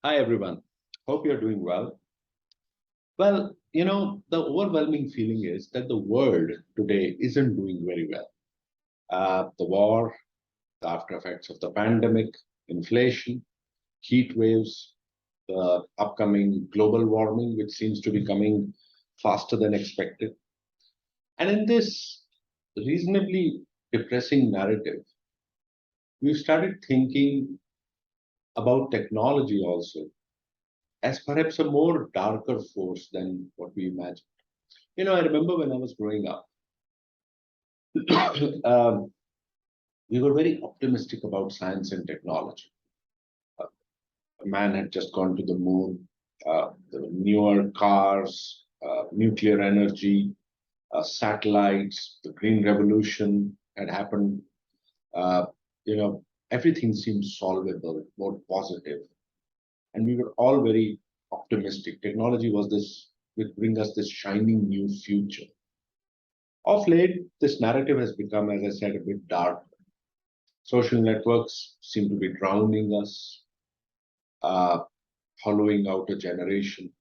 Hi, everyone. Hope you're doing well. Well, the overwhelming feeling is that the world today isn't doing very well. The war, the after effects of the pandemic, inflation, heat waves, the upcoming global warming, which seems to be coming faster than expected. And in this reasonably depressing narrative, we've started thinking about technology also as perhaps a more darker force than what we imagine. I remember when I was growing up, um, we were very optimistic about science and technology. Uh, Man had just gone to the moon, the newer cars, nuclear energy, satellites, the green revolution had happened. Uh, you know, Everything seemed solvable, more positive, and we were all very optimistic. Technology was this would bring us this shining new future. Of late, this narrative has become, as I said, a bit dark. Social networks seem to be drowning us, uh, hollowing out a generation.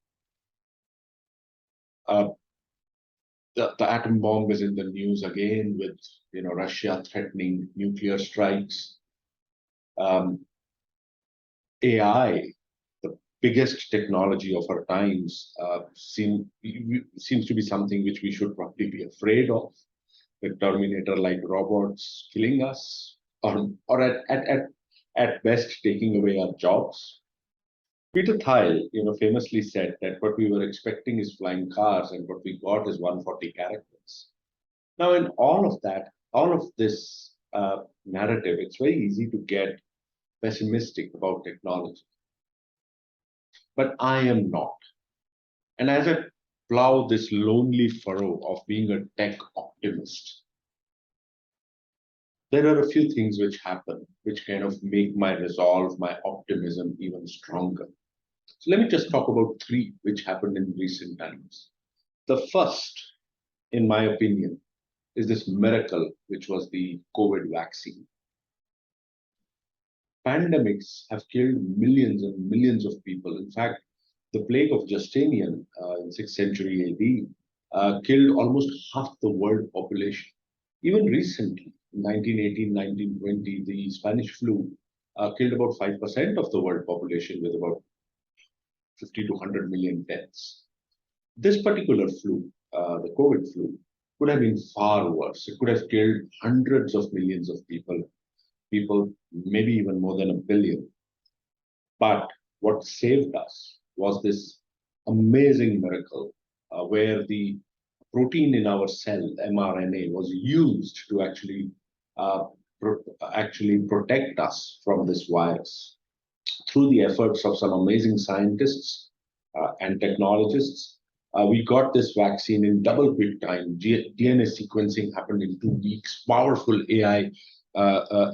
Uh, the atom bomb is in the news again, with Russia threatening nuclear strikes. AI, the biggest technology of our times, seems to be something which we should probably be afraid of. The Terminator-like robots killing us, or at best taking away our jobs. Peter Theil, famously said that what we were expecting is flying cars, and what we got is 140 characters. Now, in all of this narrative, it's very easy to get pessimistic about technology, but I am not. And as I plow this lonely furrow of being a tech optimist, there are a few things which happen which kind of make my resolve, my optimism even stronger. So let me just talk about three which happened in recent times. The first, in my opinion, is this miracle, which was the COVID vaccine. Pandemics have killed millions and millions of people. In fact, the plague of Justinian in 6th century AD killed almost half the world population. Even recently, in 1918, 1920, the Spanish flu killed about 5% of the world population with about 50 to 100 million deaths. This particular flu, the COVID flu, could have been far worse. It could have killed hundreds of millions of people, maybe even more than a billion. But what saved us was this amazing miracle where the protein in our cell, mRNA, was used to uh, actually protect us from this virus through the efforts of some amazing scientists and technologists. We got this vaccine in double quick time. DNA sequencing happened in 2 weeks. Powerful AI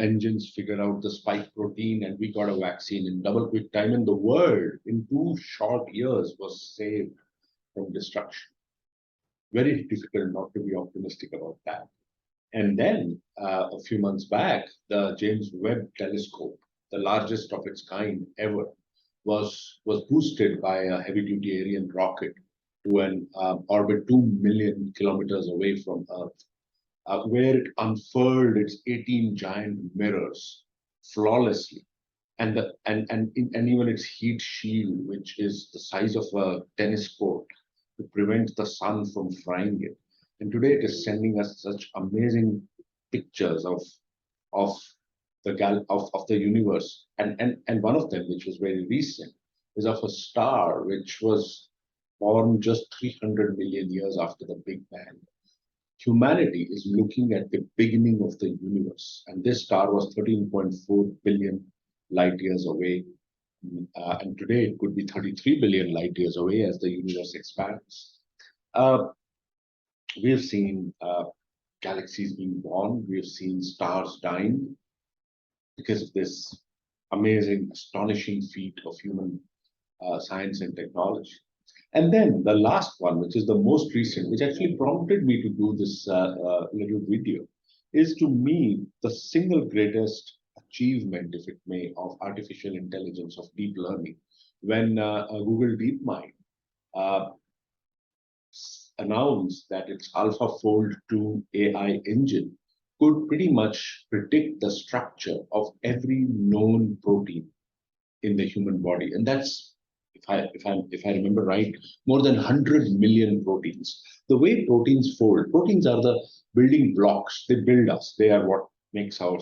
engines figured out the spike protein, and we got a vaccine in double quick time. And the world, in 2 short years, was saved from destruction. Very difficult not to be optimistic about that. And then a few months back, the James Webb Telescope, the largest of its kind ever, was boosted by a heavy-duty Ariane rocket to an orbit 2 million kilometers away from Earth, where it unfurled its 18 giant mirrors flawlessly, and even its heat shield, which is the size of a tennis court, to prevent the sun from frying it. And today it is sending us such amazing pictures of of the universe. And one of them, which was very recent, is of a star which was born just 300 million years after the Big Bang. Humanity is looking at the beginning of the universe, and this star was 13.4 billion light years away. And today it could be 33 billion light years away as the universe expands. Uh, we have seen galaxies being born, we have seen stars dying because of this amazing, astonishing feat of human science and technology. And then the last one, which is the most recent, which actually prompted me to do this little video, is to me the single greatest achievement, if it may, of artificial intelligence, of deep learning, when Google DeepMind uh, announced that its AlphaFold 2 AI engine could pretty much predict the structure of every known protein in the human body, and that's if I remember right, more than 100 million proteins. The way proteins fold, proteins are the building blocks. They build us. They are what makes our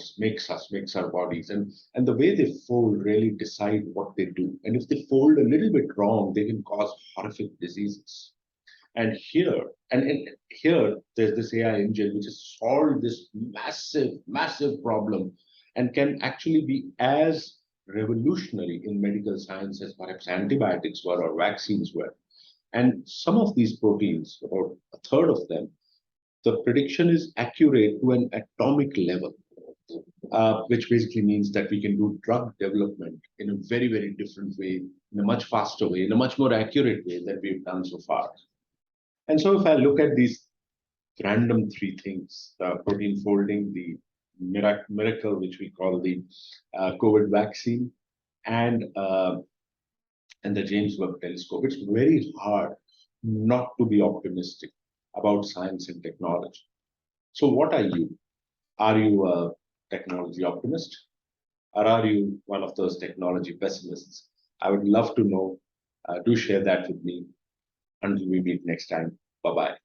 bodies, and the way they fold really decide what they do. And if they fold a little bit wrong, they can cause horrific diseases. And here, there's this AI engine which has solved this massive problem and can actually be as revolutionary in medical science as perhaps antibiotics were or vaccines were. And some of these proteins, about a third of them, the prediction is accurate to an atomic level, which basically means that we can do drug development in a very different way, in a much faster way, in a much more accurate way than we've done so far. And so if I look at these random three things, the protein folding, the miracle, which we call the COVID vaccine, and uh, and the James Webb Telescope, it's very hard not to be optimistic about science and technology. So what are you? Are you a technology optimist, or are you one of those technology pessimists? I would love to know. Do share that with me. Until we meet next time. Bye bye.